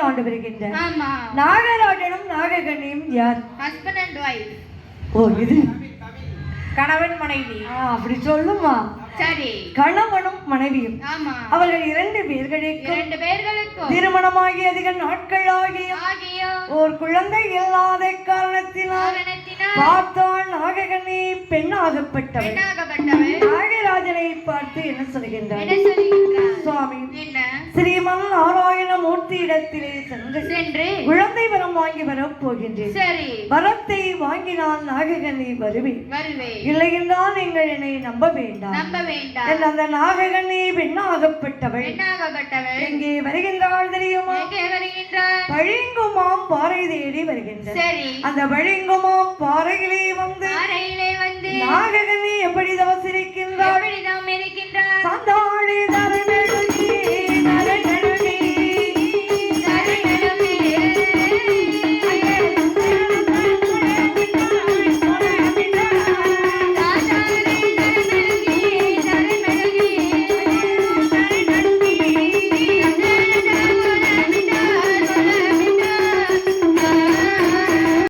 ஆண்டு வருகின்ற நாகராஜனும் நாககண்ணியும் யார்? Husband and wife. ஓ, இது கணவன் மனைவி. அப்படி சொல்லுமா? சரி. கணவனும் மனைவியும். ஆமா. அவர்கள் இரண்டு பேர்களுக்கும் திருமணமாகி அதிக நாட்கள் ஆகிய ஒரு குழந்தை இல்லாத காரணத்தினால் பார்த்தால் நாககண்ணி பெண்ணாகப்பட்டவள். நாகராஜனை பார்த்து என்ன சொல்கின்றார்? சுவாமி, ஸ்ரீமன் நாராயண மூர்த்தி இடத்திலே சென்று குழந்தை வரம் வாங்கி வரப் போகின்றேன். வரத்தை வாங்கினால் நாககண்ணி வருவேன், இல்லை என்றால் நீங்கள் என்னை நம்ப வேண்டாம். அந்த நாககண்ணி பெண்ணாகப்பட்டவள் எங்கே வருகின்றாள் தெரியுமா? பழிங்குமாம் பாறை தேடி வருகின்றார். அந்த பழிங்குமாம் பாறையிலே வந்து நாககண்ணி எப்படி தவசிருக்கின்றாள்? சந்தாளி தரை